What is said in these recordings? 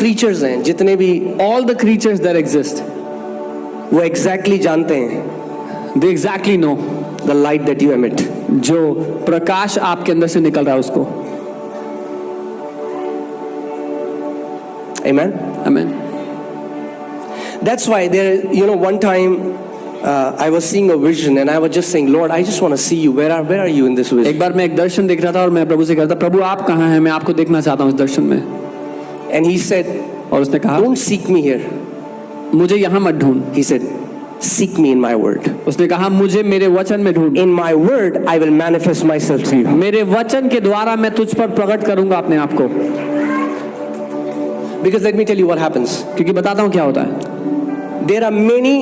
creatures हैं, जितने भी all the creatures that exist, वो exactly जानते हैं they exactly know the light that you emit. जो प्रकाश आपके अंदर से निकल रहा है उसको. Amen. Amen. That's why there, one time I was seeing a vision and I was just saying, Lord, I just want to see you. Where are you in this vision? एक बार मैं एक दर्शन देख रहा था और मैं प्रभु से कह रहा था, प्रभु आप कहाँ हैं, मैं आपको देखना चाहता हूँ इस दर्शन में. And he said, और उसने कहा, don't seek me here. मुझे यहाँ मत ढूंढ. He said, seek me in my word. उसने कहा, मुझे मेरे वचन में ढूंढ. In my word I will manifest myself to you. मेरे वचन के द्वारा मैं तुझ पर प्रकट करूंगा अपने आप को. Because let me tell you what happens. क्योंकि बताता हूँ क्या होता है. There are many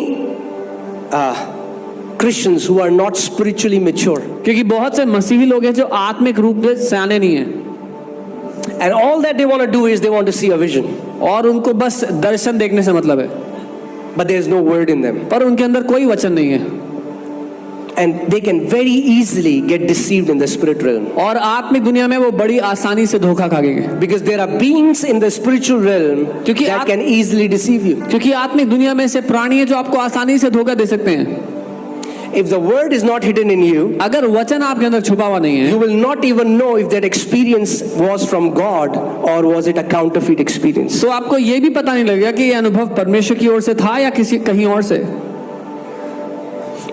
Christians who are not spiritually mature. क्योंकि बहुत से मसीही लोग हैं जो आत्मिक रूप से सियाने नहीं हैं. And all that they want to do is they want to see a vision. और उनको बस दर्शन देखने से मतलब है. But there is no word in them. पर उनके अंदर कोई वचन नहीं है. And they can very easily get deceived in the spirit realm. और आत्मिक दुनिया में वो बड़ी आसानी से धोखा खाएंगे. Because there are beings in the spiritual realm that can easily deceive you. क्योंकि आत्मिक दुनिया में से प्राणी हैं जो आपको आसानी से धोखा दे सकते हैं. If the word is not hidden in you, अगर वचन आपके अंदर छुपा हुआ नहीं है, you will not even know if that experience was from God or was it a counterfeit experience. तो आपको ये भी पता नहीं लगेगा कि ये अनुभव परमेश्वर की ओर से था या किसी कहीं और से.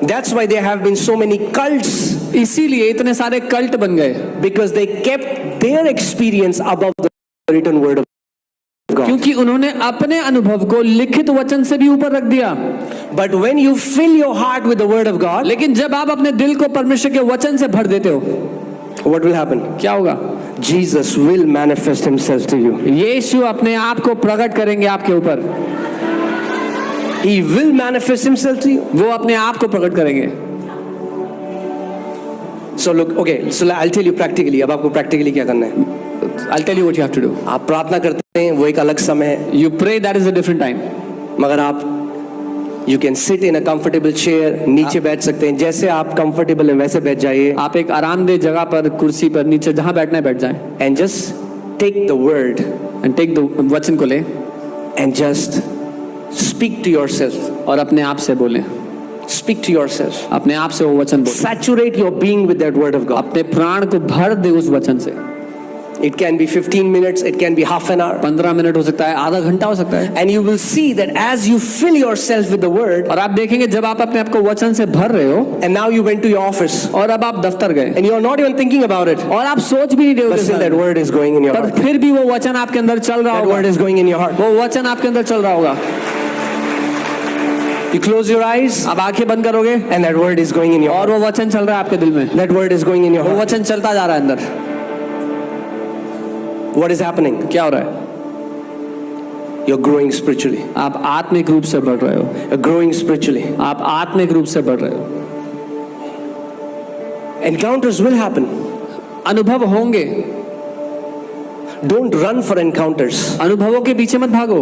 That's why there have been so many cults. इसीलिए इतने सारे कल्ट बन गए. Because they kept their experience above the written word of God. क्योंकि उन्होंने अपने अनुभव को लिखित वचन से भी ऊपर रख दिया. But when you fill your heart with the word of God, लेकिन जब आप अपने दिल को परमेश्वर के वचन से भर देते हो, what will happen? क्या होगा? Jesus will manifest himself to you. यीशु अपने आप को प्रकट करेंगे आपके ऊपर. He will manifest himself to you. वो अपने आप को प्रकट करेंगे. So look, okay, so I'll tell you practically. अब आपको practically क्या करना है? I'll tell you what you have to do. आप प्रार्थना करते हैं, वो एक अलग समय है. You pray, that is a different time. मगर आप You can sit in a comfortable chair, नीचे बैठ सकते हैं. जैसे आप comfortable हैं वैसे बैठ जाइए. आप एक आरामदेह जगह पर, कुर्सी पर, नीचे जहाँ बैठना है बैठ जाएं. And just take the word. And take the वचन को ले. And just speak to yourself. और अपने आप से बोलें. Speak to yourself. अपने आप से वो वचन बोलें. Saturate your being with that word of God. अपने प्राण को भर दे उस वचन से. It can be 15 minutes, it can be half an hour. 15 minute हो सकता है, आधा घंटा हो सकता है. And you will see that as you fill yourself with the word. और आप देखेंगे जब आप अपने आप को वचन से भर रहे हो. And now you went to your office. और अब आप दफ्तर गए. And you are not even thinking about it. और आप सोच भी नहीं रहे हो. But still that word is going in your heart. पर फिर भी वो वचन आपके अंदर चल रहा होगा. That word is going in your heart. वो वचन आपके अंदर चल रहा होगा. You close your eyes. अब आंखें बंद करोगे. And that word is going in your heart. और वो वचन चल रहा है आपके दिल में. That word is going in your heart. वो वचन चलता जा रहा है अंदर. What is happening? क्या हो रहा है? You're growing spiritually. आप आत्मिक रूप से बढ़ रहे हो. You're growing spiritually. आप आत्मिक रूप से बढ़ रहे हो. Encounters will happen. अनुभव होंगे. Don't run for encounters. अनुभवों के पीछे मत भागो.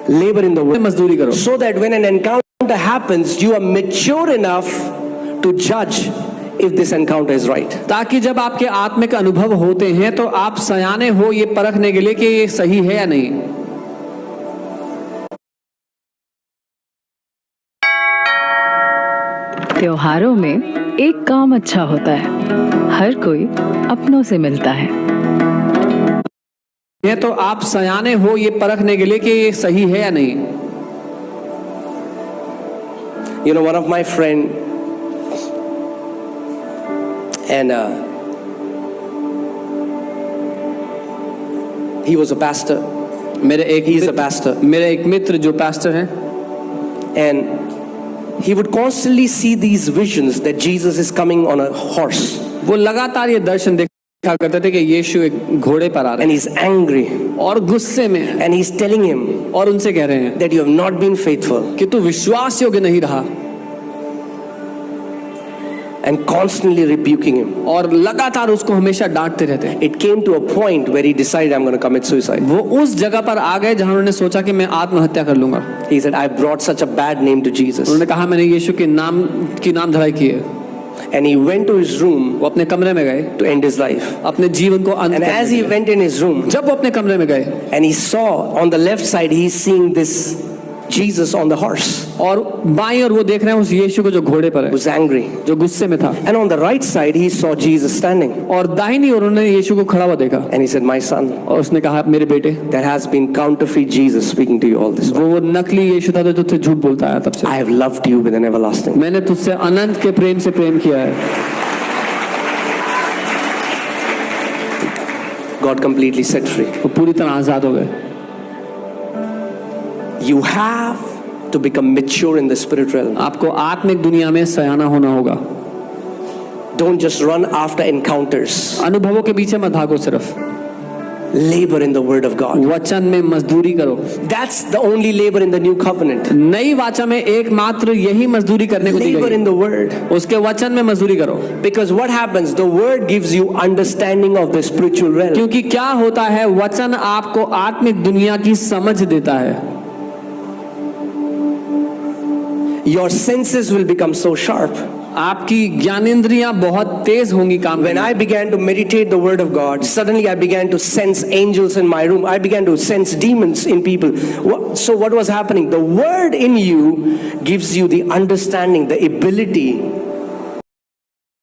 Labor in the word. मजदूरी करो. So that when an encounter happens, you are mature enough to judge if this encounter is right. ताकि जब आपके आत्मिक अनुभव होते हैं तो आप सयाने हो ये परखने के लिए कि ये सही है या नहीं. त्योहारों में एक काम अच्छा होता है, हर कोई अपनों से मिलता है. तो आप सयाने हो ये परखने के लिए कि ये सही है या नहीं. You know, one of my friend, and he was a pastor. He's a pastor. मेरे एक मित्र जो pastor हैं. And he would constantly see these visions that Jesus is coming on a horse. वो लगातार ये दर्शन देखा करते थे कि यीशु एक घोड़े पर आ रहे And he's angry. और गुस्से में हैं. And he's telling him और उनसे कह रहे हैं that you have not been faithful. कि तू विश्वास योग्य नहीं रहा. And constantly rebuking him. और लगातार उसको हमेशा डांटते रहते हैं. It came to a point where he decided, I'm going to commit suicide. वो उस जगह पर आ गए जहां उन्होंने सोचा कि मैं आत्महत्या कर लूंगा. He said, I brought such a bad name to Jesus. उन्होंने कहा मैंने यीशु के नाम की नाम धराई की है. And he went to his room वो अपने कमरे में गए to end his life. अपने जीवन को अंत And करने as के he लिए। went in his room, जब वो अपने कमरे में गए and he saw on the left side, he's seeing this Jesus on the horse, और बाईं ओर वो देख रहे हैं उस यीशु को जो घोड़े पर है, who's angry. जो गुस्से में था, And on the right side, he saw Jesus standing. और दाहिनी ओर उन्होंने यीशु को खड़ा हुआ देखा And he said, my son, और उसने कहा मेरे बेटे, there has been counterfeit Jesus speaking to you all this while. वो नकली यीशु था जो तुझसे झूठ बोलता है तब से। I have loved you with an everlasting. मैंने तुझसे अनंत के प्रेम से प्रेम किया है। God completely set free. वो पूरी तरह आजाद हो गए। You have to become mature in the spirit realm. आपको आत्मिक दुनिया में सयाना होना होगा। Don't just run after encounters. अनुभवों के पीछे मत भागो, सिर्फ Labor in the word of God. वचन में मजदूरी करो। That's the only labor in the new covenant. नई वाचा में एकमात्र यही मजदूरी करने को दी Labor गई, in the word. उसके वचन में मजदूरी करो। Because what happens? The word gives you understanding of the spiritual realm. क्योंकि क्या होता है, वचन आपको आत्मिक दुनिया की समझ देता है। Your senses will become so sharp. आपकी ज्ञानेंद्रियां बहुत तेज होंगी काम When करने। I began to meditate the word of God, suddenly I began to sense angels in my room. I began to sense demons in people. So what was happening? The word in you gives you the understanding, the ability